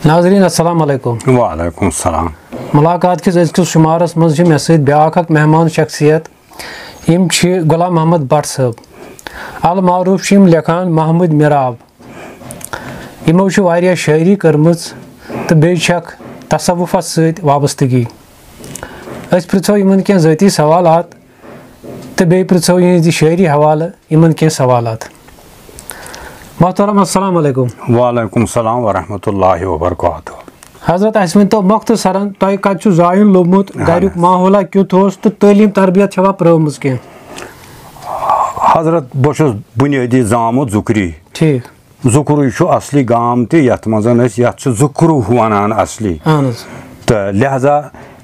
नाज़रीन अस्सलाम वालेकुम। वालेकुम सलाम। मुलाकात किस अज़किस शुमारस मज़ मे सत ब्याख अक मेहमान शख्सियत यम गुलाम मोहम्मद भट्ट साहब अल मारूफ लेखान महमूद मिराब यमो वारिया शायरी करमज तो बेक तसव्वुफस सत वाबस्तगी अस पृछो यमन कह ज़ाती सवालात तो बे पृछो यह शायरी हवाले यमन कह सवालात। मोहतरम अस्सलाम वालेकुम। वालेकुम सलाम व रहमतुल्लाहि व बरकातहू। हजरत अस वन तो मुख्तसरन तुम कत जायुन लोमुत गरिक माहौला क्युत तो तलीम तरबियत छवा प्रमज कह। हजरत बहुत बुनियादी जामुत जुकरी। ठीक जुकरू असली गाम तथ मज जुकरू वनान असली तो लिहाजा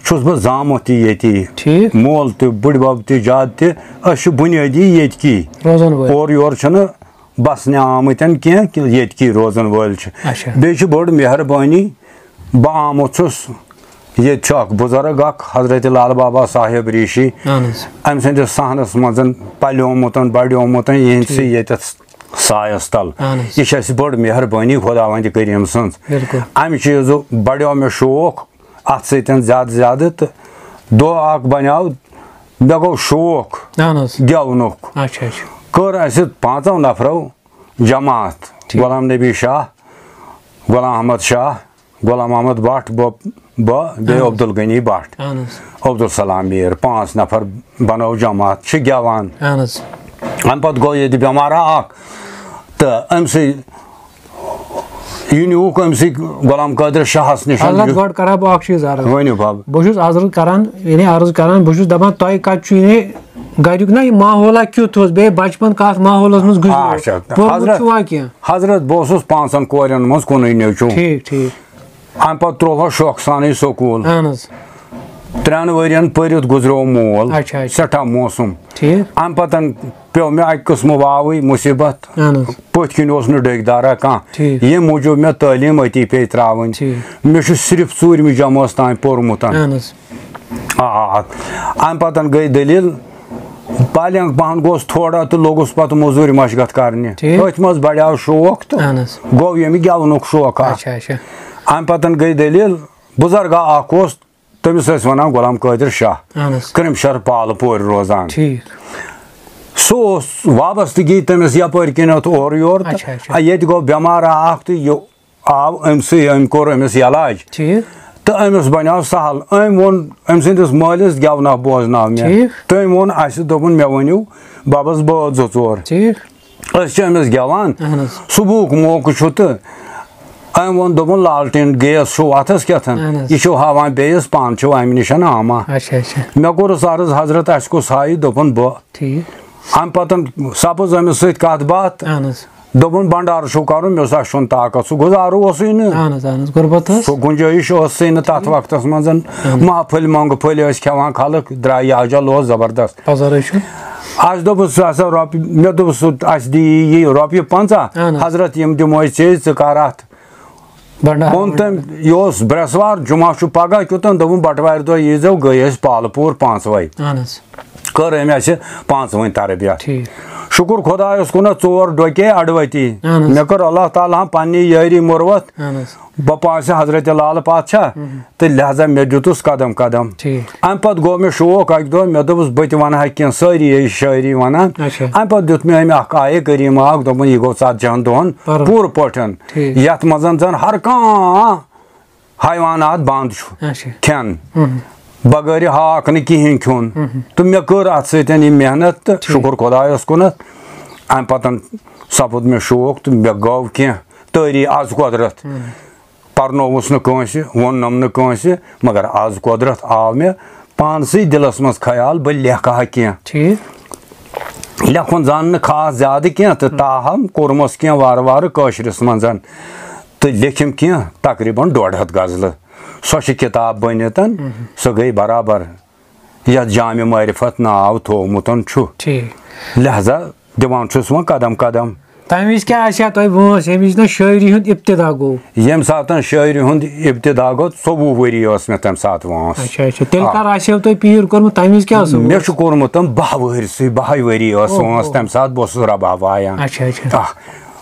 छुस बह जामुत ये मोल तो बुड़बब तजाद तह बुनियादी ये और योर बसने आमत कह रोजन वल बे बड़ मेहरबानी बह आमुत ये बुजुर्ग हजरत लाल बाबा साहेब ऋषि अम सस सहनस मज पलोमुत बड़ोमुत ये सायस तल यह बड़ मेहरबानी खुदावंद करीम सज अम चीज़ बड़ो मे शौक अत ज़्यादा ज़्यादा तो दह बनो मे गो शौक गेवनुक कर अस 5 नफरों जमात गुलाम नबी शाह, गुलाम अहमद शाह, गुलाम अहमद भट्ट बे अब्दुल गनी भट्ट, अब्दुल सलाम मीर 5 नफर बनो जमात गेवान अम पे गो ये बेमारा तो अम यूक अम गुलाम कादिर शाहस निश गो कर वन बब बहुत अर्ज करान बहुत दपान तुम कत गरिक ना माहौला क्युत बे बचपन कत माहौलस मज हजरत बह 5 कोरन मज कुन नचू अम पे त्रोह शौक सान स्कूल 3 वरियन परित गुजरो मोल सठा मौसम अम पतन पे मे अक किस्म वाव मुसीबत पथ किन डेगदारा कह ये मूजूब मे तालीम अती पे त्रावन मे सिर्फ 4वीं जमात तान पोर्मुत अम पतन गई दलील पालियंग पहन गोस थोड़ा तो लोगुस पत मजूरी मशगत करने अथ मज बढ़िया शौक तो गो ये गेवनुक शौक अम पतन गई दलील बुजुर्ग तमिस वन गुलाम कादिर शाह करीम शहर पालपोर रोजान सह वाबस्तगी तमिस यपर किनत और योर ये गो बेमारा तो आव अम कोर अमिस इलाज तो अमिस बनो सहल अम वोन अम सदिस मालिस गेवना बोजना मे तम वोन दोपन मे वनु बबस बद 2 ज़ोर अमिस गेवान सुबह मौक तो अम वोन दोपन लालटेन गैस शो अथस कथन यह हावान बेस पान अम निश आमा मे कोरस अर्ज हजरत अस कुस हाई दोपन बह अम पतन सपज अमिस सत कत बात दोपन भंडार शो कर मे अन ताकत सह गुजारू सह गुंजाइश तथ वक्त मज महफिल मंगफिल खेवान खलक द्राय अजल जबरदस्त अस दोपस रोपये मे दोपस अस दी रोपये 50 हजरत यम दिमो ऐ कर अत ओन तम यह ब्रेसवार जुमा पगह क्योतन दोपन बटवार दह यीजो गई पालपुर 5 वै कर अम 5 वै तरबियत शुक्र खुदायस कुन 4 डोके अडवती मे कर अल्लाह ताला पन्नी यारी मुरवत बह पास हजरत लाल पात तो लिहाजा मे दुतुस कदम कदम अम पे गो मे शौक अक दह मे दोपस बह वन कह सारी शायरी वनान अम पे दुत मे आये करीम दोपन यह गो 40 दोहन पूर पठन यथ मज जन हर कह हैवानात बंद खेन बगैर हाक न कहें खुन तो मे कर अत सत मेहनत तो शुक्र खुदायस कुन अम पतन सपद मे शौक तो मे गो कह तारी आज कुदरत पर्नोवस नस वोनम नस मगर आज कुदरत आव मे पानसी दिलस मज ख्याल बह लेख कह लेखन जान खास ज्यादा कह तो ताहम कोरमस कह वार वार कशरस मज तो लेखिम कह तकरीबन 150 गजल सो किताब बनित सह गई बराबर यह जाम मारिफत नाव थोमुत लिहाजा दिवान वो कदम कदम तम क्या शायरी हूं इब्तिदा गो यम सात शायरी हूं इब्तिदा गो 24 वरी मे तम सात वस तुम पीर कोर्मुत तम क्या मे कोर्मुत 12 वरी वस तम सात बह रबा वायान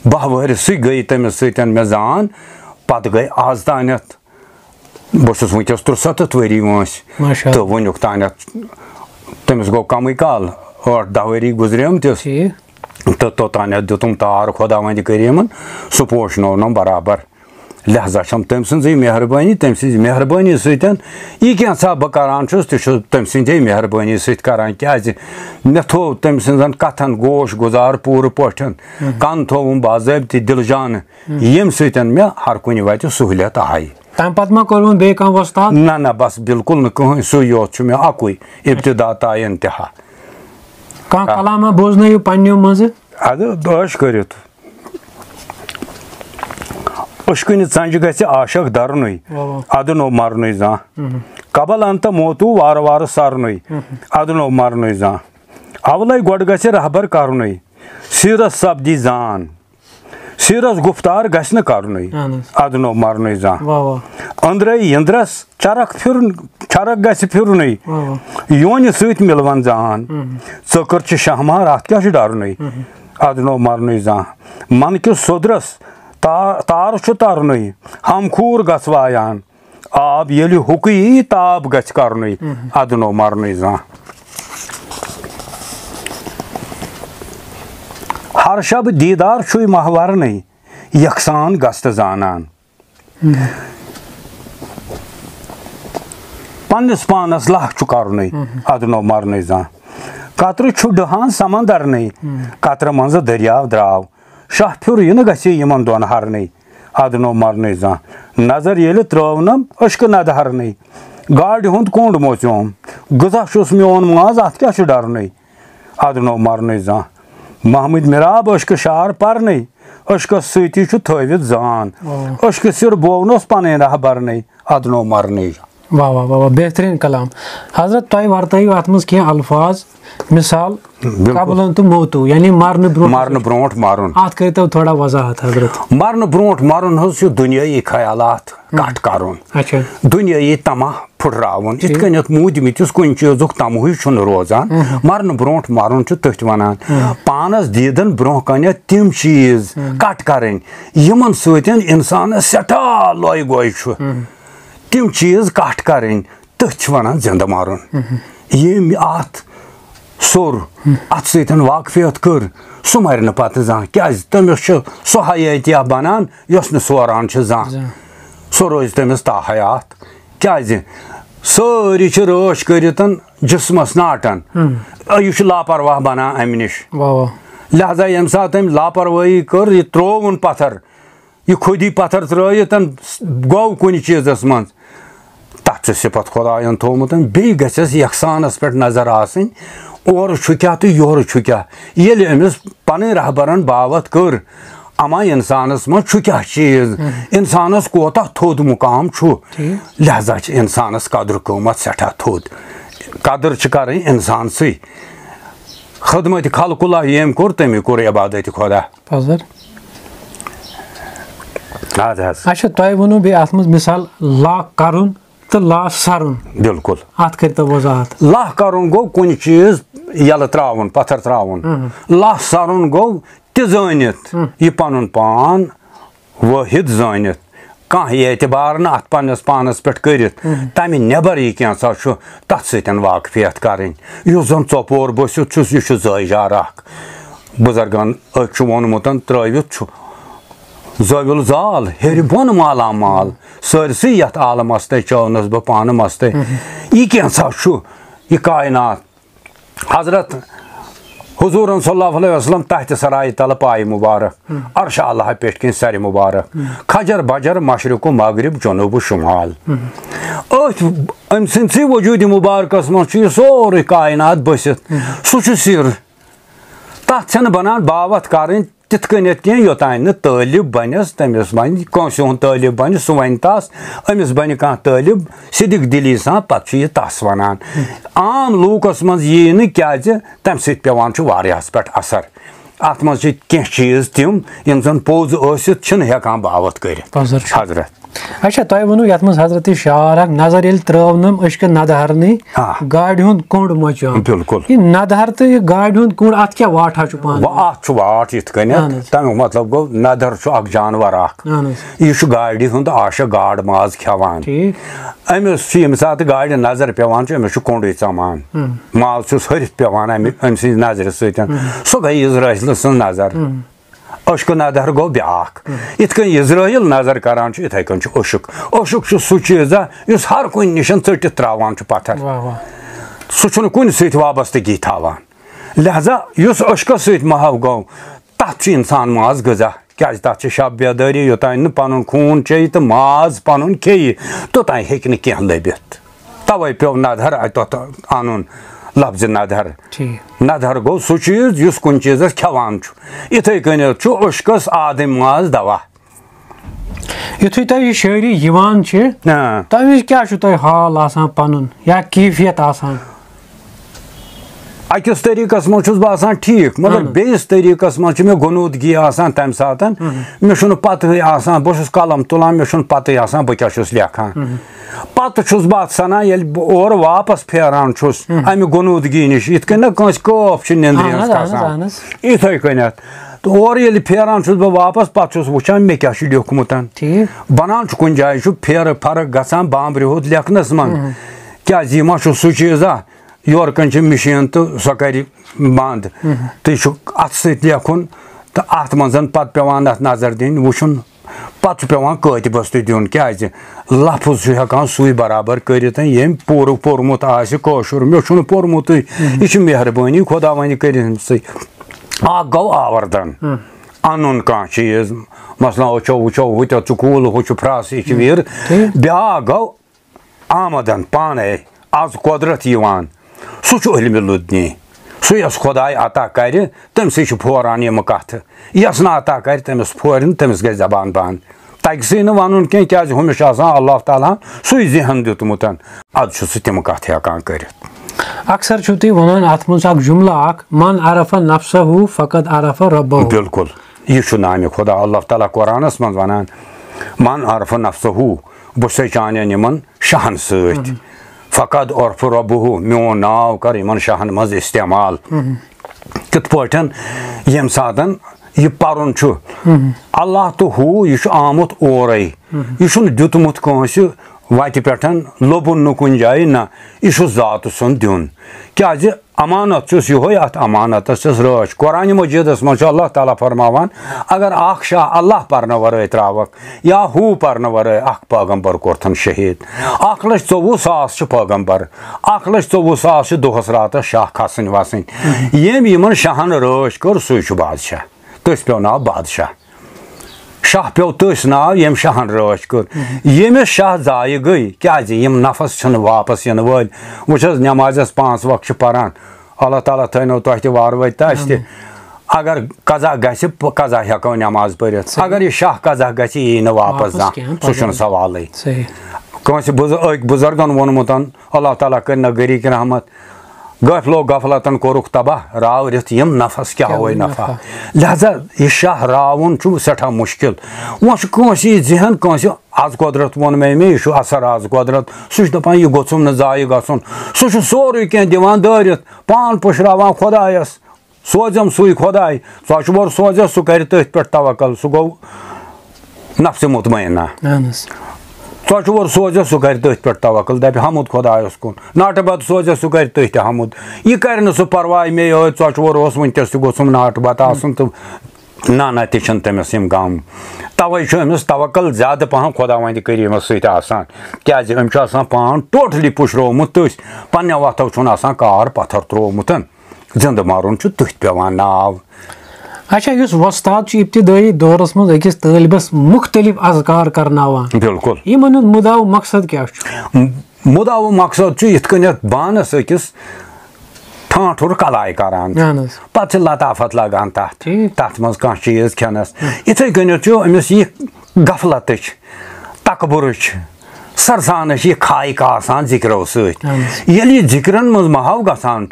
12 वरी गई तमिस मे जान पत गई आज तानत बस वस 73 वरी वंस तो वनुक तानत तमिस गो कम काल 8-10 वरी गुजरमतिस तो तोतान दुतम तार खुदा वंद करीमन सह पोषनोनम बराबर लिहाजा तम सज मेहरबानी तम सज मेहरबानी सतन यह क्या बह करान तम सदे मेहरबानी सरान क्या मे थो तम सजन कथन गोश गुजार पूर पठन कन थोम बाज़ाब्त दिल जान यम सतन मे हर कुन वात सहूलियत आई ना बस बिल्कुल न कहीं सो योत मे अकुई इब्तिदा ता इंतहा कलामा बोजन पन्नो मज अश कर उश्कुन संज ग आशक दरन अद नो मरन जा कबल अंत मोतू वार वार सरन अद नो मरन जा अवल गोड ग रहबर करन सीरस सब्दी जान सीरस गुफ्तार गन करन अद नो मरन जा अंद्र इंद्रस चरक चरक ग फिरन योन सत मिलवन जान चकर शहमार अत क्या डरन अद नो मरन जा मन किस सोदरस तार तरन हम खूर गवायान आब ये हुकई ताब गच करन अद नो मरन जा हर शब दीदार छु महवरन यकसान गस्त जानान पन्निस पानस लाह छु करन अद नो मरन जा कतर छु डहान समंदर कतर मंज दरियाव द्राव शाह फिर यह गमन दोन हरन अद नो मरन जा नजर ये त्रवनम अश्क नद हरन गाड़ हुंद कुंड मोचोम गजा मोन माज अत क्या डरन अद नो मरन जा महमूद मिराब अश्क शार परन अश्क सती थवित जान अश्क सिर बोवनस पन राह बरन अद नो मरन जा वाह वाह वाह बेहतरीन कलाम हजरत तुम वर्तयु अत मज कह अल्फाज मिसाल कबलन तो मोतू यानी मरन ब्रोट मरुन अत कर थोड़ा वजाहत हजरत मरन ब्रोट मरुन दुनियाई ख्यालात कट करुन अच्छा दुनियाई तमाह फुटरावन इत कनियत मूदमितिस कुन चीजुक तमह छुन रोजान मरन ब्रोट मरुन तथ वनान पानस दीदन ब्रोह कनियत तिम चीज कट करन यमन सतन इंसान सठा लॉय गोय छु तिम चीज कट करन तथ वनान जिंद मरुन ये अत सोर अत सतन वाकफियत कर सह मर पत जान क्या तमिस सह हयातिया बनान यस न सोरान जान सह रोज तमिस ताहयात क्या सारी रश कर जिस्मस नाटन यह लापरवाह बना अमि नश लिहाजा यम सात तम लापरवाही कर यह त्रोवन पत्थर यह खुदी पत्थर त्रयित गो कुन चीजस मज तथ सिफत खुदायन थोमुत बे गस यकसानस पे नजर आसन और क्या तो योर क्या ये अमिस पन रहबरन बावत कर अमा इंसानस मज क्या चीज इंसानस कोता थोद मुकाम लिहाजा इंसानस कदर कीमत सठा थोद कदर कर इंसान सी खदमत खलकुल्ला यम कोर तमी कोर इबादत खुदा अच्छा तुम वनो बे अत मज मिसाल ला करुन तो ला सरुन बिल्कुल अत कर वजाहत लाह करुन गो कुन चीज यल त्रावन पत्थर त्रावन लाह सरुन गो तनित यह पन पान वाहिद जानित कह एतबार न अत पन्नस पानस पे कर तमि नबर यह क्या तथ सतन वाकफियत करें जन चोपोर बसित यह जायजार बुजुर्गन वोनमुत त्रवित ज़विल जाल हेर बोन माला माल सरसी यथ आलमस ते चौनस बह पान मस्ते यह क्या यह कायनात हजरत हुजूर सल्लल्लाहु अलैहि वसल्लम तहत सराय तल पाय मुबारक अर्श अल्लाह पेट किन सर मुबारक खजर बजर मशरक मगरिब जनूब शुमाल अम सी वजूद मुबारकस मज सोरे कायनात बसित सह सिर तथ बनान बावत कर तिथ कनियत कह योतान तालिब बनस तमिस बन कंस हुंद तालिब बन सह वन तस अमिस बन कह तालिब सिदिक दिली सान पत यह तस वनान आम लूकस मज यी न क्या तम सत पेवान वारियास पे असर अत मज कह चीज तिम यम जन पोज हेकान बावत कर हजरत अच्छा तुम वो ये हजरत शार नजर ये त्रवनम अश्क नदहरनी गाड़ हुंद कुंड मचान बिल्कुल ये नदहर तो ये गाड़ हुंद कुंड अत क्या वाट पान अत वाट इत तमिक मतलब गो नदर अख जानवर यह गाड़ हुंद आश गाड़ माज खेवान अमिस यम सात गाड़ नजर पेवान अमिस कुंड चमान माल हरित पेवान अम सज नजर सह गई इज़राइल सं नजर अश्क नदर गो ब्याख इत कन इज़राइल नजर करान इथे कन अशुक अशुक सह चीजा इस हर कुन निश चटित त्रावान पत्थर सह कुन सत वाबस्तगी थावान लिहाजा इस अशक सत महव गो तथ इंसान माज गजा क्या तथ शब बेदारी योतान पन खून चे तो माज पन खे तोतान हे कह लबित तवे पे नदर अन लफ्ज नदर नदर गो सह चीज इस कुन चीज खेवान इथे कन अशकस आदम माज दवा युथु तुम शायरी तम क्या हाल आसान पन या कैफियत आसान अकिस तरीकस मज बसान ठीक मगर बेस तरीकस मज मे गुनूदगी आसान तम सात मे पतह आसान बस कलम तुलान मे पतह आसान बह क्या लेखान पत बह सना और वापस फेरान अमि गुनूदगी नश इत कन कफ निंद्र इथे कन तो और ये फेरान बह वापस पत वुचान मे क्या लिखमुत बनान कुन जाए फेर फर्क गसान बाम्ब्रि होत लेखनस मन क्या यह सह चीजा योर कन मशीन तो सह कर बंद तो यह अत लेखुन तो अत मजन पत पेवान अत नजर दिन वुचुन पत पेवान कातिबस तो दिन क्या लफ्ज हेकान सुई बराबर कर ये पूर पोर्मुत आशुर मे पोर्मुत यह मेहरबानी खुदावानी कर गो आवर्दन अन कह चीज मसला वो वो वो चूल हु फ्रस यह वीर ब्या गो आमदन पाने आज कुदरत सह इल्म लुदनी सह यस खुदाय अता कर तम सी फोरान यम कथ यस न अता कर तमिस फोरन तमिस गई जबान बंद तगसी न वन क्या हमिश अल्लाह ताला सह जहन दितमुत अद सह तम कथ हेकान कर अक्सर तुम वन अत मज जुमला मन अरफा नफ्सहु फकद अरफा रब्बहु बिल्कुल यह नाम खुदा अल्लाह ताला कुरानस मज वनान मन अरफा नफ्सहु बह चान यमन शाहन सत फकद उर्फ रब्बहु मोन नाव कर इन शाहन मज इस्तेमाल कित पाटन यम सातन यह पर्न अल्लाह तो हु यह आमुत ओरे यह दितमुत कंस वत पे लोबुन न कुन जाए ना यह जात सुन दिन क्या अमानत ये अत अमानत राच कुरान मजीदस मज अल्लाह ताला फरमावान अगर अख शाह अल्लाह पर्न वर त्रावक या हु पर्न वर अख पैगंबर कोर्थन शहीद 1,24,000 पैगंबर 1,24,000 दोहस रात शाह खसन वसन यम यमन शाहन राच कर सह बादशाह तस पे नाव बादशाह शाह पे तस नाव यम शाहन राच कर यमिस शाह जाय गई क्या यम नफस वापस इन वल वो नमाज 5 वक्त पारान अल्लाह ताला थो तुह वार वत अगर कजा गजा हेको नमाज पढ़ अगर यह शाह कजा गई वापस सह सवाल कंस बुजुर्गन वोनमुत अल्लाह ताला कर न गरीक रहमत गफलो गफलतन कोरुख तबाह राव रिथ यम नफस क्या हो नफा लिहाजा यह शाह रावन सठा मुश्किल वो जहन कंस आज कुदरत वोन मे यह असर आज कुदरत सह दपान यह गोम न जाय गन सह सोरे कह दिवान दारित पान पुशरावान खुदायस सोजम सुई खुदाय सह सोजस सह कर तथ पे तवक्कल सह गो नफ्स मुतमइन्ना सह सोजस सह कर तथ पे तवक्कल दप हमद खुदायस कुन नाट बत सोजस सह कर तथ हमद यह कर सह परवाह मे ोर वनकस गोम नाट बत आसन तो ना तम तमिस गम तवे अमिस तवक्कल ज्यादा पहन खुदावंद करीमस सतान क्या पान टोटली पुशरोमुत तथ पन्ने वथो कार पत्थर त्रोमुत जिंद मारुन तथ पेवान नाव अच्छा इस वस्ताद इब्तिदाई दौरस मज अकिस तालिबस मुख्तलिफ अज़कार करनावान बिल्कुल यमन मुदाव मकसद क्या मुदाव मकसद यथ कन बानस अकिस ठाठुर कलाई करान पे लताफत लगान तथ मज कह चीज खेनस इथे कन अमिस यह गफलत तकबुर सरसान यह खाइक आसान जिक्रो सली जिक्रन मज महाव गसान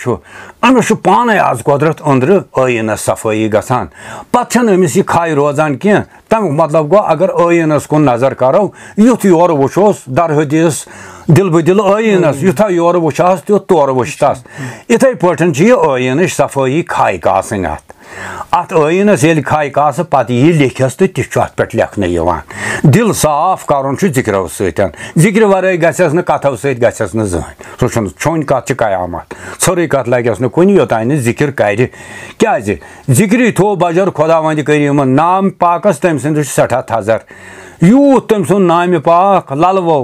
अमिस पाने आज कुदरत अंदर ٲयीनस सफाई गसान पत् अमिस यह खाई रोजान कह तमुक मतलब गो अगर ٲयीनस कुन नजर करो युथ योर वुचोस दरहदीस दिल बदिल ٲयीनस युथा योर वुचास तुथ तोर वुचतस इथे पठन ٲयीनच सफाई खाइक आसन अत ٲयीनस ये खाइक आस पत् यह लिखस तो तह अत पे लेखन दिल साफ कर जिक्रो सतन जिक्र वरै गस न कथो सत गस न जहन सह छोन कत कयामत छोरी कत लगस न कुन योतान जिक्र कर क्या जिक्री थो बजर खुदावंद करीम नाम पाकस तम सद सठा थजर यूत तम सुन नाम पाक ललवो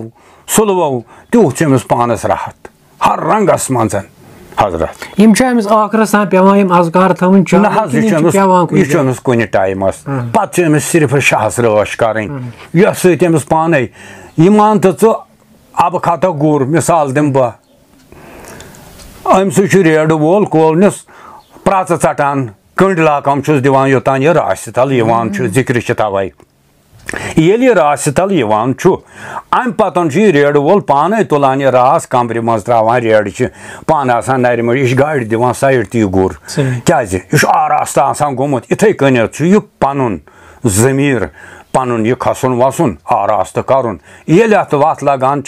सुलवो तुथ अमिस पानस राहत हर रंगस मंजन हजरत आखरस पेवान अजकार थवन यह कुन टाइमस पे सिर्फ शहस रश कर समिस पान यह मान तो अब खतो गुर मिसाल दिम बह अम रेड वोल कोलनिस प्राच षटान कंड लाकम दिवान योतान यह राशतल जिक्र तवै ये राशतल अम पतन रेड वोल पान तुलान यह रास कमर मज त्रावान रेड पान आसान नर मज यह गाड़ दिवान साइड ती गुर क्या यह आरास्ता आसान गोमुत इथे कनित यह पनुन जमीर पनुन यह खसन वसन आरास्त कर ये अत वत लगान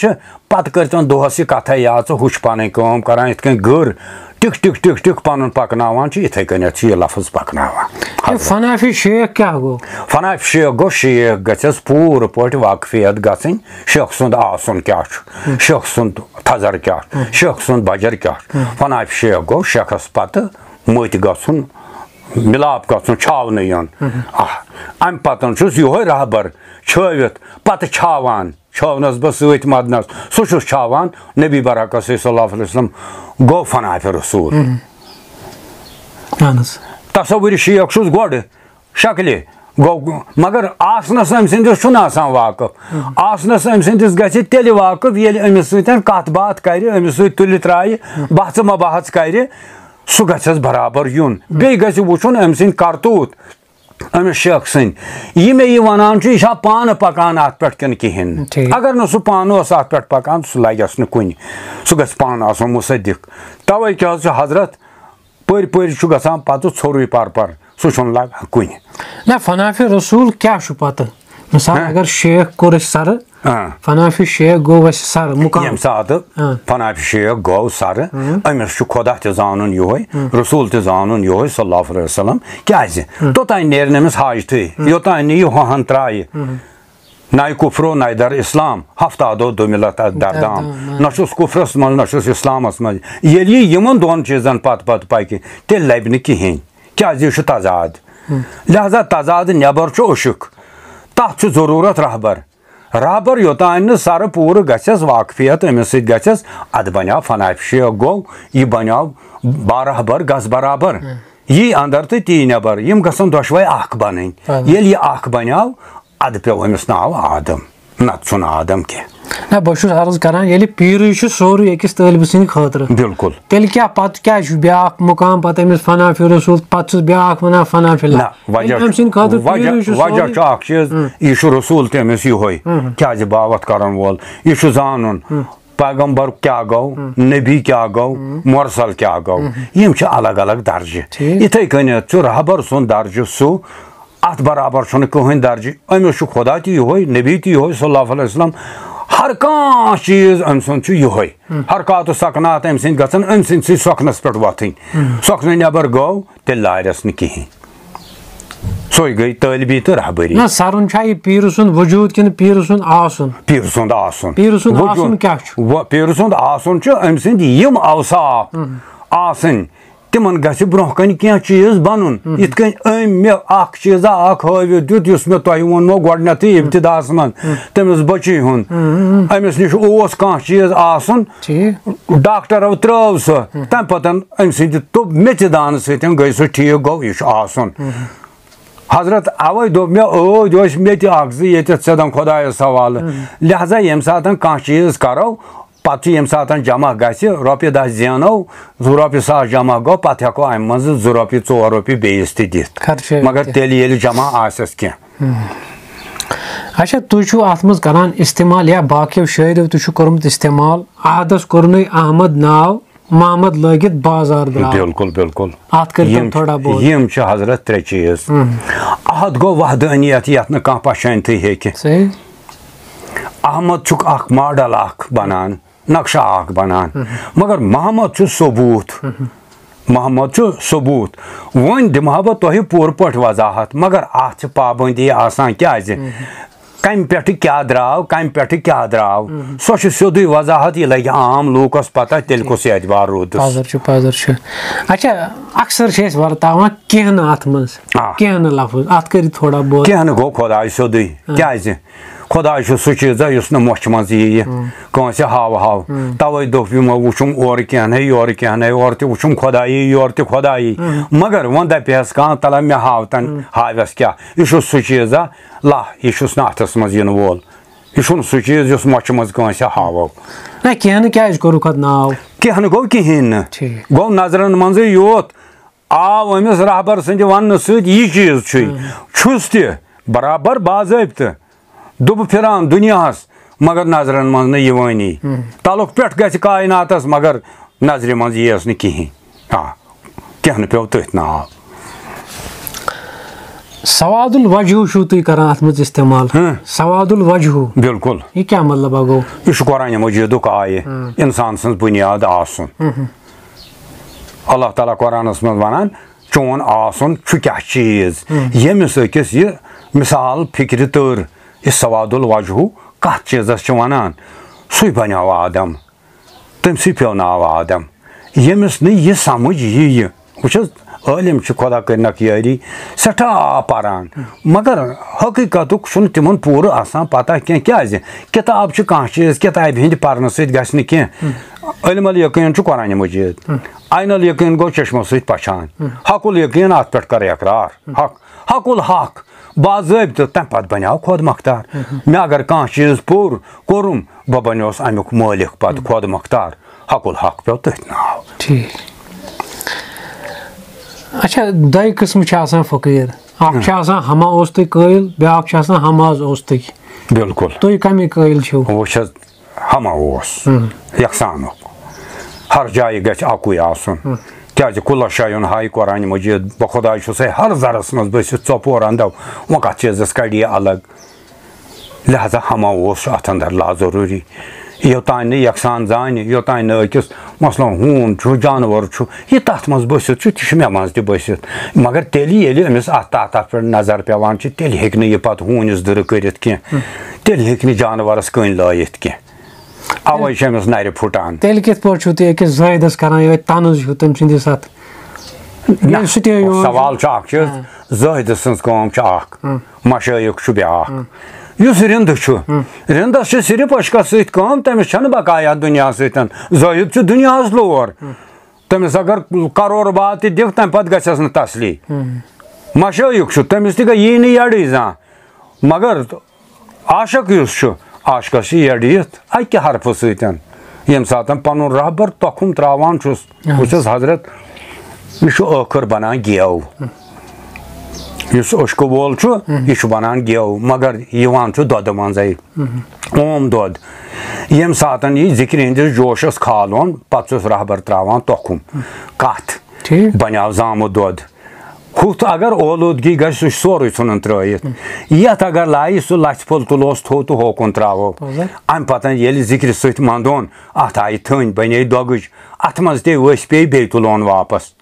पत कर दोहस यह कथा याद हुश पान कम करान इत गर टिक टिक टिक टिक पन पकनावान इथे कनित यह लफ्ज पकनावान फनाफि शेख क्या गो फनाफि शेख गो शेख गस पूर पट वाकफियत गन शेख सुंद आसन क्या शेख सुंद थजर क्या शेख सुंद बजर क्या फनाफि शेख गो शेखस पत मत गन मिलाप गन छावन यन अम पतन यह रहबर छवित पत छावान छवनस बह सत मदनस सह छावान नबी बरकत सल्लल्लाहु अलैहि वसल्लम गो फनाफि रसूल तस्वुर शेख गोड शक्ल गो मगर आसनस अम सदिस वाकफ आसनस अम सदिस गल वाकफ ये अमिस सत कत बात कर अमिस सत तुल त्राय बहस मबहस कर सह गस बराबर यून बे गस वुचुन अम सद करतूत अमिस शेख सद यह मे वनान यह पान पकान अत पे किन कहें अगर न सह पान अत पे पकान सह लगस न कुन सह गस पान आसन मुसद्दिक तवे क्या हजरत पर गसान पत छोरुई पर सह लग कुन ना फनाफि रसूल क्या पत मिसाल अगर शेख कोर सर फनाफि शेख गो सर मुकाम यम सात फनाफि शेख गो सर अमिस खुदा त जानन यह रसूल त जानन यह सल्लल्लाहु अलैहि वसल्लम क्या तोतान नेर अमिस हाजत योतान यह हन त्राय नाय कुफ्रो नाय दर इस्लाम हफ्तादो दो मिलत दरदाम नशुस कुफ्रस मज नशुस इस्लामस मज ये यमन दोन चीजन पत पक तेल लब न कहें क्या यह तजाद लिहाजा तजाद नबर उशुक तथ जरूरत रहबर योतान सर पूर गस वाकफियत अमिस सत गस अद बनो फनाफि शेख गो यह बनो बारहबर गस बराबर यह अंदर तो ती नबर यम गसन दोशवे अख बन ये अख बनो अद पे अमिस नाव आदम नत आदम कह ना बहुत अर्ज करान ये पीर सोरे अकिस तालिब सद खतर बिल्कुल तेल क्या पत क्या ब्या मुकाम पत अमिस फनाफि रसूल पत ब्या वन फनाफि वजह चीज यह रसूल तमिस यह क्या बावत कर वोल यह जान पैगम्बर क्या गो नबी क्या गो मुरसल क्या गो यम अलग अलग दर्जे इथे कनित रहबर सुन दर्ज सह अत बराबर कहें दर्ज अमिस खुदा तह नबी तह सल्लल्लाहु अलैहि वसल्लम हर कह चीज अम सुंद यह हरकत सकनात अम सद गन अम सद सखनस पे वथन सखन नबर गो तेल लारस न कहें सो गई तालिबी तो रहबरी ना सरन पीर सुंद वजूद कि पीर सुंद आसन पीर सुंद आसन पीर सुंद आसन क्या पीर सुंद आसन अम सद यम अवसाफ आसन तिमन गि ब्रोह कन क्या चीज बन इत मे चीजा हवित दुत मे तुह वोनमो गोडनथ इब्तिदास मन तमिस बची हुन अमिस निश कह चीज आसन डॉक्टरो त्रव सह तम पतन अम सद तो मेदान सत गई सह ठीक गो यह आसन हजरत अवे दोप मे मे सदम खुदायस हवाल लिहाजा यम सात कह चीज करो पत् यम सात जमा गि रोपये 10 जेनो 2 रॉपिय 100 जमा गो पत् हेको अम मज 2 रॉपिय 4 रॉपिय बेस दित मगर तेल जमा आसस क्या अच्छा तुझु अत मज करान इस्तेमाल या बाकी शायरों तुझु कोरमुत इस्तेमाल आहदस कोरन अहमद नाव मोहम्मद लगित बाजार द्राव बिल्कुल बिल्कुल अत कर थोड़ा बहुत यम छ हजरत त्रे चीज अहद गो वहदानियत यत न कह पहचानती हेकि सही अहमद छुक अख मॉडल अख बनान नक्शा अख बनान मगर मोहम्मद छु सबूत मोहम्मद छु सबूत वन दिमा बह तुह पूर पट वजाहत मगर अत पाबंदी आसान क्या कम पे क्या द्राव कम पे क्या द्राव सो सोदी वजाहत यह लगे आम लूकस पता तेल कुछ एतबार रूद अच्छा अक्सर वर्तान कह अत मज कह लफ्ज अत कर थोड़ा बहुत कह गो खुदा सोदी क्या खुदा सह चीज़ इस मोच मज यी कंस हाव हाव तवे दोप यमो वुचुम और कह योर कह और तुम खुदाई योर त खुदाई मगर वो दपस कह तला मे हाव तन हावस क्या यह सह चीज़ ला यह अथस मज इन वोल यह सह चीज़ मोच मज कंस हावो कह गो कहें गो नजरन मज योत आव अमिस रहबर सद वन सह चीज़ त बराबर बाज़ाब्त दुब फिरान दुनियास मगर नजरन मज नवानी तलुक पे गि कायनातस मगर नजर मज यस न कहें कह पे तथ नाव सवादुल वजह शु तुम कर अत मज इस्तेमाल सवादुल वजह बिल्कुल यह क्या मतलब गो यह कुरान मजीदुक आय इंसान सज बुनियाद आसन अल्लाह ताला कुरानस मज वनान चोन आसन क्या चीज यमिस अकिस यह मिसाल फिक्र तर यह सवादुल वजह कत चीज़स वनान सु बनो आदम तमसी पे नाव आदम यमिस यह समझ यी वह आलिम खुदा करनक यारी सठा पारान मगर हकीकत तिमन पूर आसान पता क्या किताब कह चीज़ किताब हंद पर्न सह इल्म अल यकीन कुरान मजीद आइन अल यकीन गो चश्मो सह पछान हकुल यकीन अत पे कर इकरार हक हकुल हक बाज़ाब्त तम पे बनो खुद मुख्तार मे अगर कह चीज़ पूर कोरुम बह बनोस अमुक मालिक पे खुद मुख्तार हकुल हक पे तथ नाव ठीक अच्छा दो किस्म फकीर हमा तुम कल ब्या हमाज तुम बिल्कुल तुम कमी कल वो हमा यकसान हर जाय गकुई आसन क्या कुल शायन हाय कुरान मजीद बखुदा हर जरस मज बस चोपोर अंदव वो कत चीज़ कड़ी अलग लिहाजा हमा अत अंदर ला जरूरी योतान यकसान जान योतान अकिस मसलन हून जानवर यह तथ मज बसित तह मे मज बस मगर तेल अमिस अत पे नजर पेवान तेल हेक् यह पे हूनिस दर कर तेल हेक् जानवरस कन लायित कह अवे अमिस नर फुटान तेल कित पे अकिस जायदस कर तनुज तम सदिस सवाल जाहिद सज मशाइख ब्या रिंद रिंदस सिर्फ अशकस सम तमिस बकाया दुनिया सहिद दुनिया लोर तमिस अगर करोड़ बात दिख तम पे गस न तसली मशाइख तमिस तह यी न यड़ जा मगर आशक आशकस यड़ यित अकि हरफ सम सात पन रहबर तखुम त्रावान बस हजरत यह आखिर बनान गेव अश्क वोल यह बनान गेव मगर यवान दोद मजे ओम दोद यम सात यह जिक्र हंदिस जोशस खालोन पे रहबर त्रावान तखुम कत बनो जामुत दोद हुत अगर ओलूदगी गि सह सोरे इन त्रयित यथ अगर लाई सह लथ फुल तुलोस थो तो होकुन त्रो अम पे ये जिक्र सत मंदोन अत आई थन बने दोगज अत मज ते वस पे बे तुलोन वापस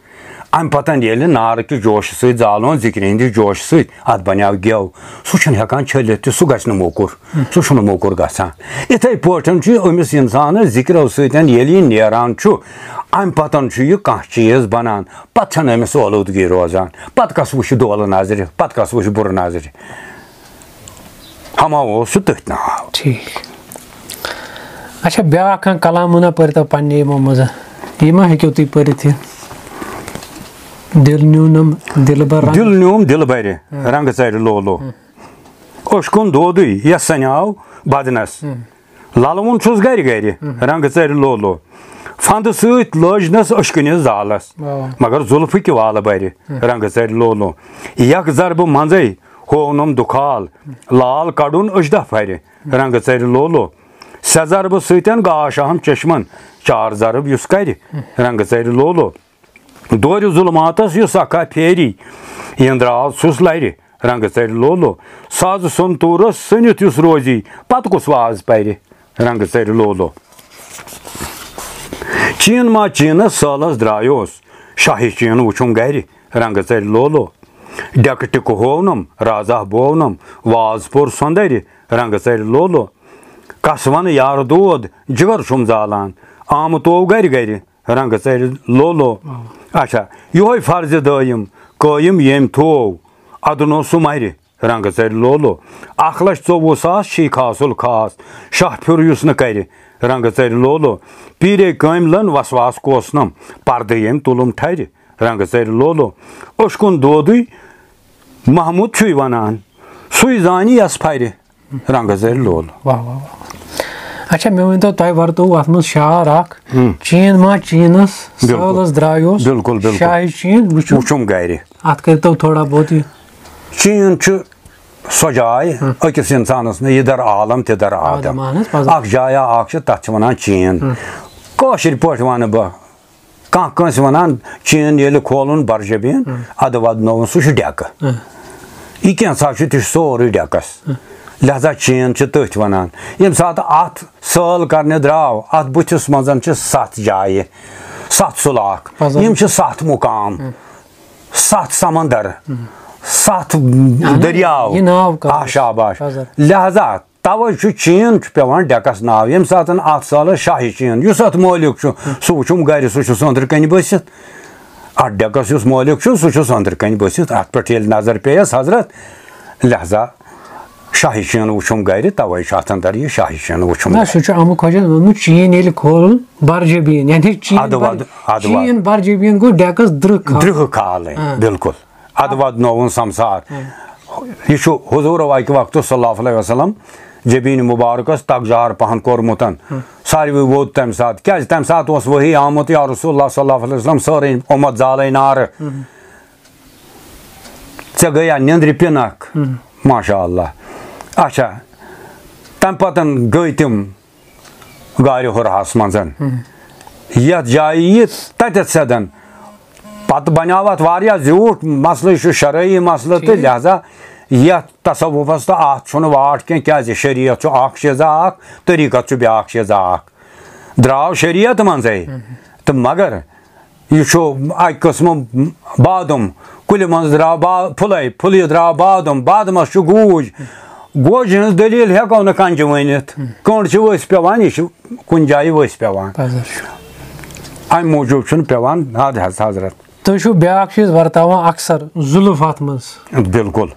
अम पे ये नार कि जोश सत जालोन जिक्र हंदिस जोश सत अत बनो गेव सह हेकान छलित सह गस मोकुर सह मोकुर गसान इथे पे अमिस इंसान जिक्रो सतन नेरान अम पतन यह कह चीज़ बनान पे अमिस ओलूदगी रोजान पे कस वो दोल नजर पे कस वो बुर नजर हमा तथ नाव ठीक अच्छा ब्या कलाम पर्त पे मज यह हेको तुम पढ़ दिल न्यूनम दिल बर रंग चर लोलो अशकुन दोद यह सन्याव बदनस ललवुन गर गर रंग चर लोलो फंद सत लजनस अशकनिस जालस मगर जुल्फ वाल बर रंग चर लोलो यक जरब मजे होनम दुखाल लाल कड़ुन अजदा फर रंग चर लोलो से जरब सतन गाश अहम चश्मन चार जरब युस कर रंग चर लोलो दोर जुलमातस युस अखा फेरी इंद्राल सुस लर रंग चर लोलो साज संतूरस सनित युस रोजी पत कुस वाज पर रंग चर लोलो चीन मा चीनस सालस द्रायोस शाही चीन वुचुम गर रंग चर लोलो डक टिक होनम राजा बोवनम वाज पोर संदर रंग चर लोलो कस वन यार दोद जिगर छुम जालान आम तो गर गर रंग चर लोलो अच्छा यो फर्ज दयम कयम यम थो अदनो सुमर रंग चर लोलो 1,24,000 शी खासुल खास शाह फिर युस न कर रंग चर लोलो पीरे कम लन वसवास कोसनम पर्द यम तुलम ठर रंग चर लोलो अशकुन दोदुई महमूद छुई वनान सुई जानी यस फर रंग चर लोलो। वाह वाह वाह। अच्छा मे वन तो तय वर्तो अत मज शार अख चीन मा चीनस सालस द्रायोस बिल्कुल बिल्कुल शाही चीन वुचुम गर अत करतो थोड़ा बहुत ही चीन सो जाय अकिस इंसानस में इधर आलम तिधर आदम अख जाया अख तथ वनान चीन कौशिर पट वन बह कस वनान चीन ये खोलन बर्जबीन अद वदनोवन सह डेक यह कैसा सोरे डेकस लिहाजा चीन तथ वनान यम सात अत सल करने द्राव अत बुथिस मजन 7 जाय 7 सुलाख यम 7 मुकाम 7 समंदर 7 दरियाव शाबाश लिहाजा तवे चीन पेवान डेकस नाव यम सात अत साल शाही चीन युस अत मालिक सह वुचुम गर सह अंदर कन बसित अत डेकस युस मालिक सह अंदर कन बसित अत पे नजर पेयस हजरत लिहाजा शाही चीन वुचुम गर तवे अंदर यह शाही चीन वुचुम अमुक खोजन चीन ये खोल बर्जबीन यानी चीन बर्जबीन गो डेकस द्रह खाल बिल्कुल अद वदनोवन समसार यह हुजूर वाकि वक्त सल्लल्लाहु अलैहि वसल्लम जबीन मुबारकस तगजार पहन कोरमुतन सारवी वोत तम सात क्या तम सात वही आमुत या रसूलुल्लाह सल्लल्लाहु अलैहि वसल्लम सारे उम्मत जाले नार चे गया निंद्र पिनक माशाअल्लाह अच्छा तम पतन गई तिम गारि हुरहस मंजन यथ जाय तत सदन पत बनावत वारिया झूठ मसल शरई मसल तो लिहाजा यथ तसव्वुफस तो अत वाट क्या शरीयत चीज़ा तरीक़त ब्या चीज़ा द्राव शरीयत मजे तो मगर यह अक कस्म बादम कुल मज द्राव फुल द्राव बादम बादमस गूज गोज हज दलील हेको न कंज वनित कंड वस पेवान यह कुन जाय वस पेवान अम मूजूब पेवान हजरत तुम ब्या चीज वर्तावान अक्सर जुल्फ अत मज बिल्कुल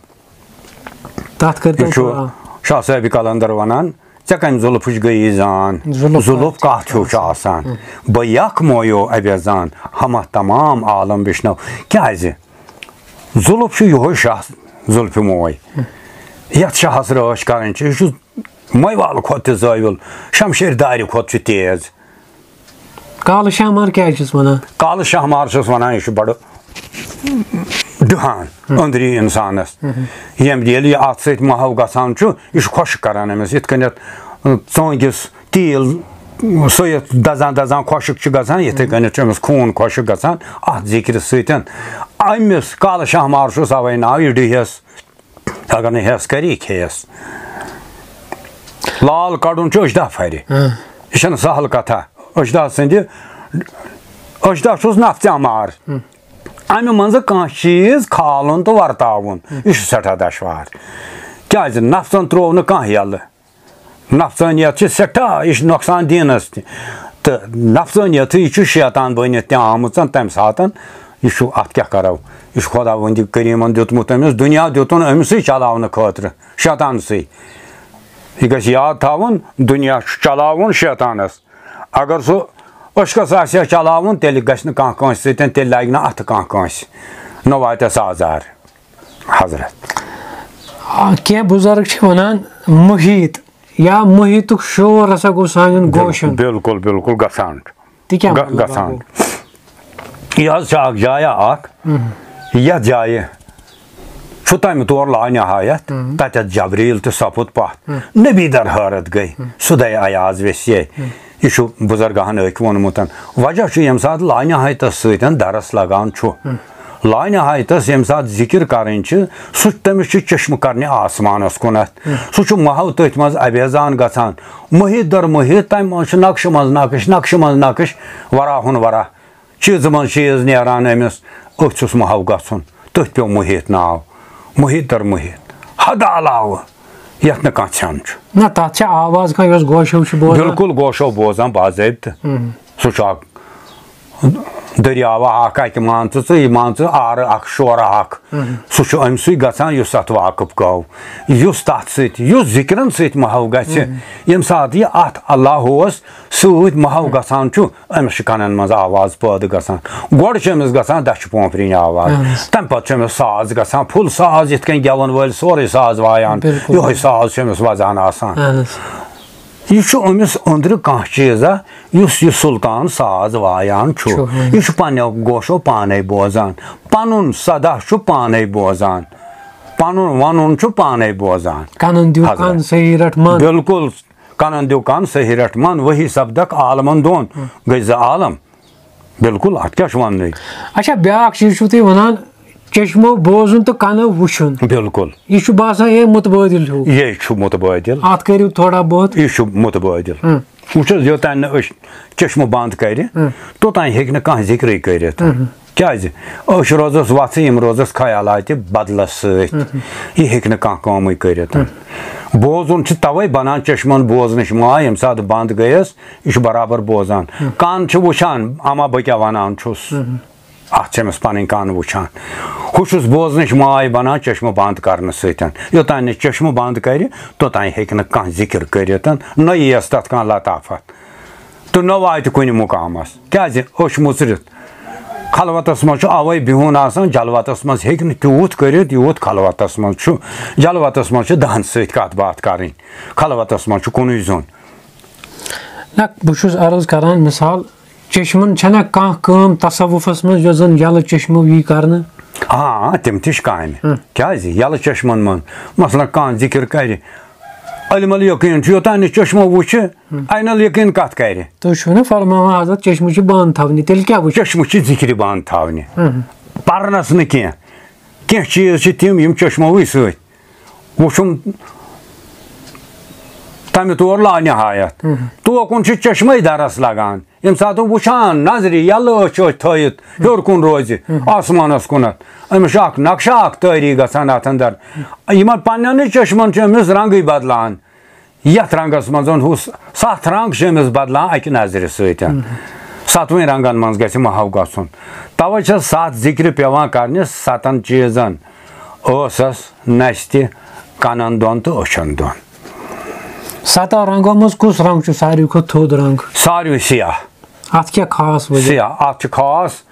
तथ कर शाह साहब कलंदर वनान ऐ कम जुल्फ गई जान जुल्फ कथ आसान बह यख मोयो अबेजान हम तमाम आलम बिश्नव क्या जुल्फ यो शाह जुल्फ मोय यथ शाहस रश कर मई वाल खुद ज़ाविल शमशेर दार खुद तेज काल शहमार क्या वन काल शहमार वन यह बड़ डहान अंदरी इंसानस ये अत सत महव गसान यह खुश करान अमिस इत कन चोंगिस तील सत दजान दजान खुशक गसान इथे कन अमिस खून खुशक गसान अत जिक्र सतन अमिस काल शहमार अवे नाव यह डहस अगर न हेस करी खेस लाल कड़ुन अजदा फर यह सहल कथा अजदा सद अजदा नफ्त्या मार अमे मज कह चीज खालन तो वर्तावन यह सठा दशवार क्या नफ्सन त्रो न कह यल नफ्सानियत सठा यह नुकसान दीनस तो नफ्सानियत यह शैतान बनित आम तम सात यह अत क्या करो यह खुदा वंद करीमन दितमुत अमिस दुनिया दितुन अमिस चलावन खतर शैतान से यह गस याद थावन दुनिया चलावन शैतानस अगर सो अशकस आसे चलावन तेल गस न कह कंस सतन तेल लाग न अथ कह कंस न वातस आजार हजरत क्या बुजुर्ग वनान मुहित या मुहितुक शोर हसा गो सान गोशन बिल्कुल बिल्कुल गसान गसान यह जाया अख यह जाय तमें तौर लानिहायत तत जबरील तो सपुत पथ नबी दर हरत गई सुदै अयाज वेसिये यह बुजुर्गहन अक वोनमुत वजह यम सात लानिहायत सतन दरस लगान लानिहायत यम सात जिक्र करें सह तमिस चश्म करने आसमानस कुनत सह महव तथ मज अबेजान गसान मुहित दर मुहित तम नक्श मज नक्श वराहुन वरा चीज मज चीज नेरान अमिस अथुस महव गन तथ पे मुहित नाव मुहित दर मुहित हद अलाव यथ न कहान ना तथ आवाज कह गोशो बिल्कुल गोशो बोजान बाज़ाब्त सह दरियावा अक मान मान आर अख शोर अख सह अमसु गसान युस अत वाकफ गो युस तथ सुस जिक्रन सत महव गम सात यह अत अल्लाह सत महव गसान अमिस कनन मज आवाज पैद गसान गोड़ अमिस गसान दछ पोंपरिन आवाज तम पे अमिस साज गसान फुल साज इत कन गेवन वल सोरे साज वायान योह साज अमिस वजान आसान यह अमिस अंदर कह चीजा यह सुल्तान साज वायान यह पन्ने गोशो पाने बोजान पनुन सदा पाने बोजान पनुन वनुन पाने बोजान कनन दियो कान सही रटमान बिल्कुल कनन दियो कान सही रटमान वही सब्दक आलमन दोन गई ज आलम बिल्कुल अत क्या वन अच्छा ब्या चीज तुम वनान चश्मो बोजुन तो कनो वुचुन बिल्कुल यह बासान ये मुतबादिल ये मुतबादिल अत करियो थोड़ा बहुत यह मुतबादिल वो योतान चश्मो बंद कर तोतान हेक कह जिक्र कर क्या रोजस वथ रोजस ख्यालात बदलस सह हेक कम कर बोजुन तवे बनान चश्मन बोजन माँ यम सात बंद गयस यह बराबर बोजान कान वुचान अमा बह क्या वनान अमिस पन कान वुचान हुस बोजन माय बनान चश्म बंद कर योतान चश्म बंद कर तोतान हेक कह जिक्र कर न यस तथ कह लताफत तो न वात कुन मुकामस क्या मुचरत खलवतस मज अवे बिहुन आसान जलवतस मज हेक तूत कर यूत खलवतस मज जलवतस मज दहन सत कत बात करें खलवतस मज कुन जोन ना बहुत अर्ज करान मिसाल चश्मन छना कह कम तसव्वुफस मज जन यल चश्मो यी करने हाँ तम काम क्या यल चश्मन मन मसलन कह जिक्र कर अलमल यकीन योतान चश्मो वुच अनल यकीन कत कर तुम फरमावा हजरत चश्म बंद थवने तेल क्या चश्म जिक्र बंद थवने परनस न कह चीज तम चश्मो सत वुचुम तमें तौर लानिहायत तोकुन चश्मे दरस लगान यम सात वुचान नजर यल थत हर कुन रोज आसमानस कुनत अमिस नक्शा तारी गसान अत अंदर इन पन्न चश्मन अमिस रंग बदलान यथ रंगस मज सत रंग अमिस बदलान अक नजर सतवें रंगन मज गि महव गन तवे सत जिक्र पेवान कर सतन चीजन ओसस नस्त कनन दोन तो अछन दोन सत रंगो मज कुस रंग सारे खुद थोद रंग सारे सियाह अत क्या खास सियाह अत खास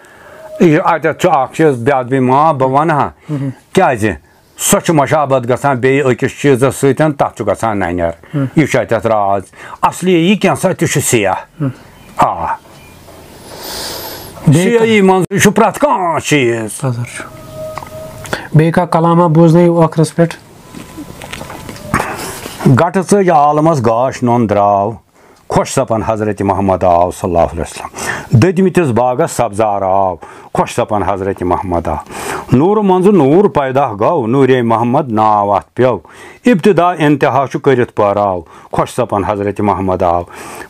अत चीज ब्याद माँ बह वन क्या सह मशाबत गसान बे अकिस चीज सतन तथ गसान ननर यह अत राज असली यह क्या सा तह सियाह आ सियाही मज प्रत कह चीज बे कलामा बोजन ٲखरस पे गट च आलमस गाश नोन द्राव खुश सपन हजरत मोहम्मद आव सल्लल्लाहु अलैहि वसल्लम ददमितिस बागस सब्जार आव खुश सपन हजरत मोहम्मद आव नूर मंज नूर पैदा गो नूर मोहम्मद नाव अत पेव इब्तदा इंतहा करित पराव खुश सपन हजरत मोहम्मद आव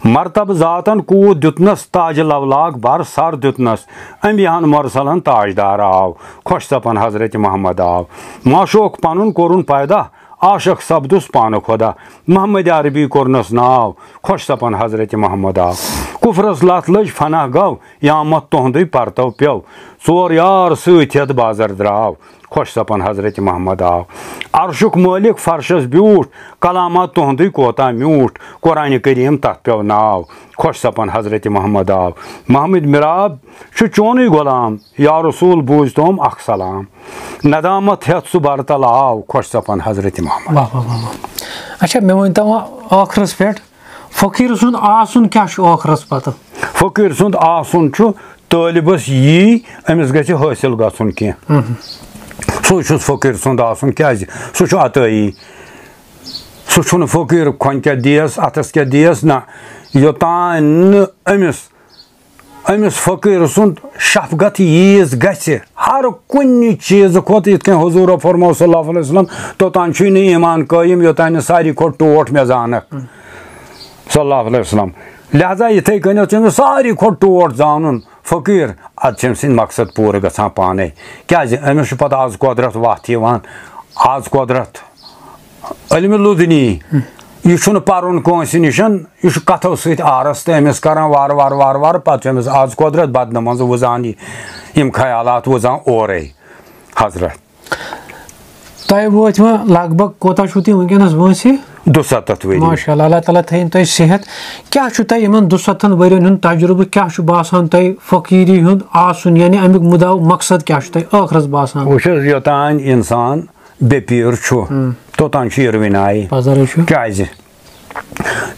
मरतब जातन कूद दितनस ताज लवलाग बर सर दितनस अम्बियान मुरसलन ताजदार आव खुश सपन हजरत मोहम्मद आव माशोक पनुन कोरुन पैदा आशक सब्दुस पान खुदा मोहम्मद अरबी कोरनस नाव खुश सपन हजरत मोहम्मद आव कुफरस लत लज फना गो यामत तुहद परतव पेव चोर यार सत बाजर द्राव खुश सपन हजरत मोहम्मद आव अर्शुक मालिक फर्शस ब्यूठ कलामत तुहद कोता म्यूठ कुरान करीम तथ पेव नाव खुश सपन हजरत मोहम्मद आव मोहम्मद मिराब चोन गुलाम या रसूल बूझ तोम अख सलाम नदामत हेत सह बरतल आव खुश सपन हजरत मोहम्मद। अच्छा मे वन तो आखरस पे फकीर सुन आसन क्या आखरस पत फकीर सुंद आसन तालिबस यी अमिस गि हासिल गन कह सह फकीर सुंद आसन क्या सह अतई सह फकीर खोन क्या दियस अतस क्या दियस ना योतान अमिस फकीर सुंद शफगत यीज गि हर कुन चीज खोत इत हुजूर फरमो सल्लल्लाहु अलैहि वसल्लम तोतान ईमान कायम योतान सारी खो टोट मे जानक सल्लल्लाहु अलैहि वसल्लम लिहाजा इथे कन सारी खो टोट जान फकीर अम सद मकसद पूर गसान पाने क्या अमिस पता आज कुदरत वत आज कुदरत इल्म लुदनी यह पर्न कंस निश यह कथों सत आरस तो अमिस कर वार वार वार वार पे आज कुदरत बदन मज वजान यम ख्यालात वजान ओरे हजरत तह वो लगभग कोता वनस वंसी 270 वरी माशाअल्लाह अल्लाह ताला थैन तह सेहत क्या तह इन 270 वरियन हुंद तजुर्बह क्या बासान तह फकीरी हुंद आसन यानी अमुक मुदा मकसद क्या तह आखरस बासान वो योतान इंसान बेपीर तोतान यरविनाई क्या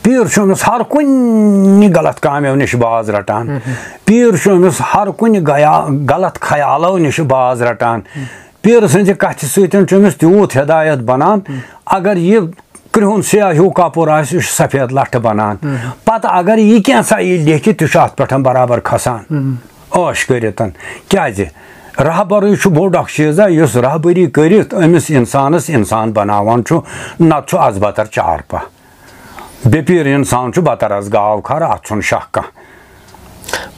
पीर हर कुन गलत कामों नश बाज रटान पीर हर कुन गलत ख्यालों नश बाज रटान पीर सज कथ समिस तूत हिदायत बनान अगर यह कृहुन स्याह हूँ कपुर सफेद लठ बनान पत अगर यह क्या लिखि तह अत पे बराबर खसान आश कर क्या रहबर बोड़ चीज़ इस रहबरी कर अमिस इंसानस इंसान बनावान नत अजबतर चारपा बेपीर इंसान बतर अज गाव खर अत शक कह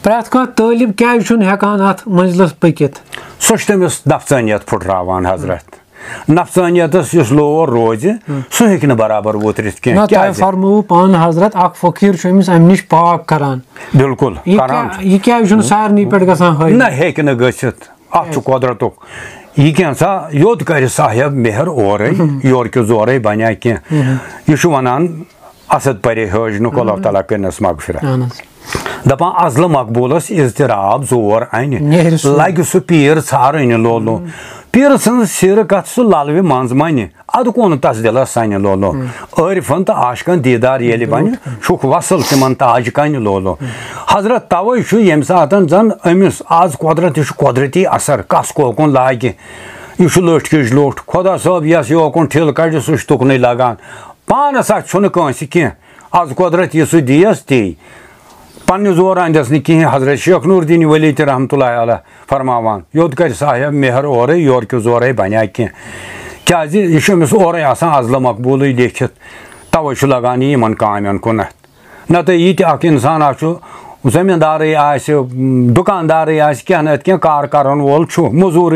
प्रत कह तालिब क्या हेकान अत मंजिलस पकित सह तमिस नफसानियत फुटरावान हजरत नफसानियतस लोर रोज सह हेक बराबर वोतरित क्या फरमो पान हजरत अख फकीर अमिस अम नश पाक करान बिल्कुल यह क्या सारनी पे गसान ना हेक न गसित अत कुदरतुक यह क्या योत कर साहेब मेहर ओरे योर के जोरे बना कह यह वनान असद परे हजनुक अल्लाह ताला करनस मगफिरत दपान अजल मकबूलस इजतराब जोर अन लग सह पीर सारन लोलो पीर सन सिर कत सह ललव मंज मन अद कोन तस दिलस सन लोलो आरिफन तो आशकन दीदार ये बन शुक वसल तिमन ताज कन लोलो हजरत तवे यम सात जन अमिस आज कुदरत यह कुदरती असर कस कोकुन लागे यह लठ किज लोट खुदा साहब यस योकुन ठिल कड़ सह तुकन लगान पानस अस कह आज कुदरत यह सह दियस ती पन्ने जोर अंदस नी कहें हजरत शेख नूरुद्दीन वली रहमतुल्लाह अलैह फरमावान योत कर साहेब मेहर ओर योर के जोर बना कह क्या यह अमिस ओर अजल मकबूल लिखित तवे लगान इन कामन कुन नत यह इंसान जमींदार दुकानदार क्या नत क्या कार करन वोल मजूर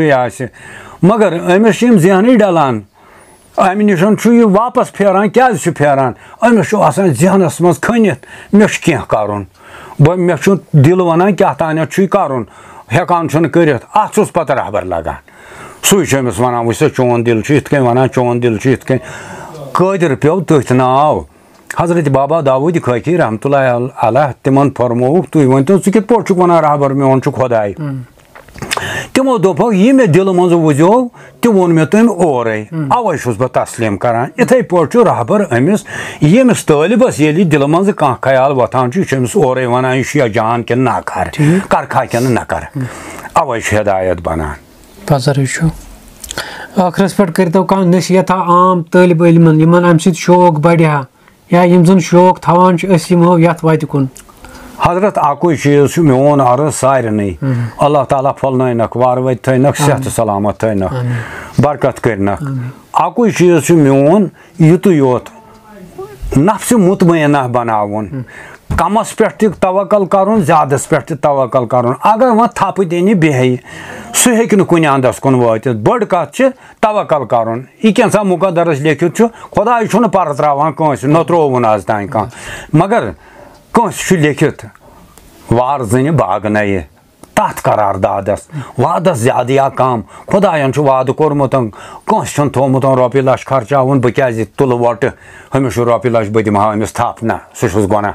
मगर अमिस जहन डलान अमि निश यह वापस फेरान क्या फेरान अमिस जहनस मज खनित मे कह कर मे दिल वन क्या तान कर हेकान कर अत पत रहबर लगान समिस वन वह चोन दिल इत वन चोन दिल इत कदर पे तथ नाव हजरत बाबा दाऊद खकी रहमतुल्लाह अलैह तिमन फरमोक तुम वन तो कित पे वन रहबर मोन खुदाई तमो दोप यह मे दिल मज वजो तह वोन मे तुम ओरे अवे बह तस्लीम करान इथे पे रहबर अमिस यमिस तालिबस ये दिल मज कह ख्याल वथान यह ओरे वन यह जान कि ना कर खा कि न कर अवे हिदायत बनान पजर आखरस पे करतो कह नसीहत आम तालिब इल्मन यमन अम सत शौक बढ़िया या यम जन शौक थवान यमो यथ वत कुन हजरत अकुई चीज मोन अर्ज सारे अल्लाह ताला फलनक वार वत थनक सेहत सलामत थनक बरकत करनक अकुई चीज मोन युत योत नफ्स मुतमैना बनावन कमस पे तवक्कल कर ज्यादस पे तवक्कल कर अगर वह थप दिन बेह सह हेक कुन अंदस कुन वात बड़ कत तवक्कल कर यह क्या मुकदरस लिखित खुदा पर त्रावान कंस न त्रोवन आज तान कह मगर कंस लिखित वार जन बाग नये तथ करारदादस वादस ज्यादा या कम खुदायन वाद कोर्मुत कंस थोमुत रोपी लच खर्चावन बह क्या तुल वोट हमिस रोपी लच बह दिमा अमिस थप ना सह गुना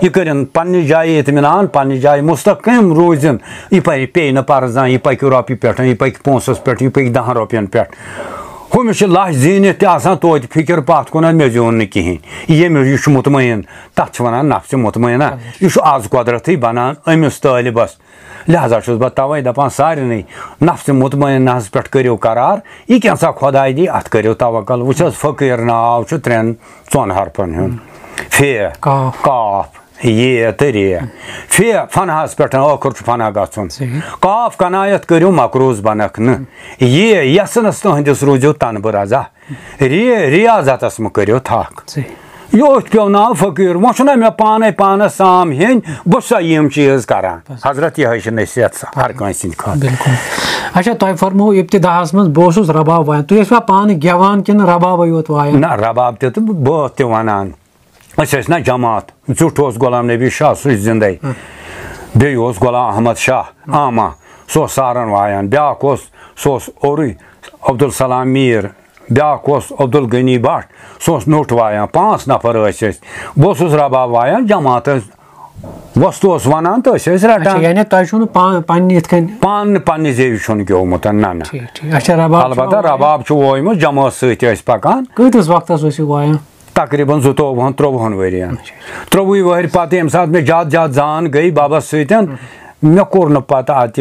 यह कर पन्ने जाय इत्मीनान पन्ने जाय मुस्तकिम रोजन यह पे न पर्जान यह पक रोपी पे यह पक पोसस पे यह पक 10 रुपयन पे हुमिस लह जीनित तो फिक्र पत कुन मे जोन कहें ये मुतमैन तथ वन नफ्स मुतमैना यह आज कुदरत बनान अमिस तालिबस लिहाजा बह तवे दपान सारे नफ्स मुतमैन पे करो करार यह क्या खुदाई दी अत करो तवक्कल वो फकीर नाव 3-4 हरफन हुन फे काफ ये तो रे फे फनहस पे आखुर फना गन काफ कनायत करो मकरूज बनक न ये यसनस तुहंदिस रूजो तनब रजा रे रियाजतस म करो थक योत पे नाव फकीर वो मे पाने पानस साम हेन बह यम चीज करान हजरत यह नसीहत हर कंस बिल्कुल अच्छा तुम फरमो इब्तिदाहस मज बहुत रबाब वायन तुम पान गेवान कि रबाब योत वायन ना रबाब तो बहुत ते वनान ना जमात जुट गुलाम नबी शाह सह जिंदे बे गुलाम अहमद शाह आमा सह सारन वायान ब्या सह और अब्दुल सलाम मीर ब्या अब्दुल गनी भट सह नोट वायान 5 नफर बह रबाब वायान जमात वस्तु वनान तो रटान पान पन्ने जेव गेवमुत ना अलबत्ता रबाब वोमुत जमात सत पकान कतिस वक्तस वायान तकरीबन 23 वरियन 23 वहर पत ये सात मे ज्यादा जान गई बाबस सतन मे कोर न पत अत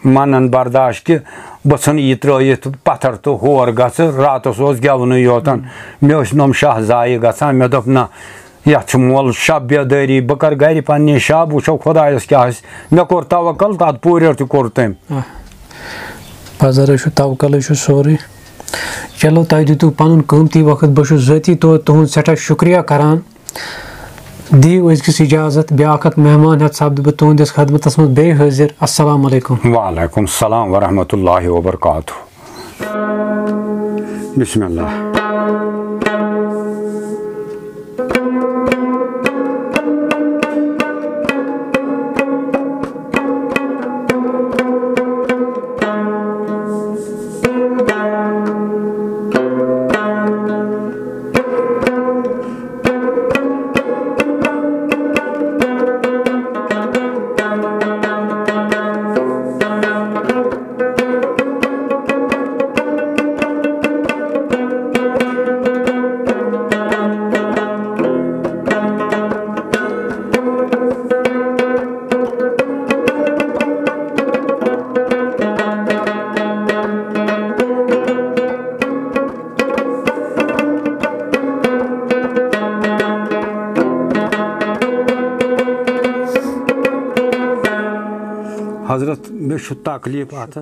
मनन बर्दाश्त कि बह यह त्रयित पत्थर तो होर ग रात गेवन योतन मे नम शाह जाय गसान मे दोप ना यह मोल शब बेदारी बह कर गर पन्ने शब वो खुदायस क्या मे कोर तवक्कल तत पूर तोर तम पजर तवक्कल सोरे चलो तुम दितु पन कीमती वक्त बस ज़ाती तौर तुहद सठा शुक्रिया करान दिव अजकिस इजाजत ब्याख मेहमान हेत सपद बह तुहदिस खदमतस मज बे हाजिर अस्सलाम वालेकुम वालेकुम सलाम वरहमतुल्लाहि वबरकातुहू बिस्मिल्लाह हजरत मे तकलीफ अत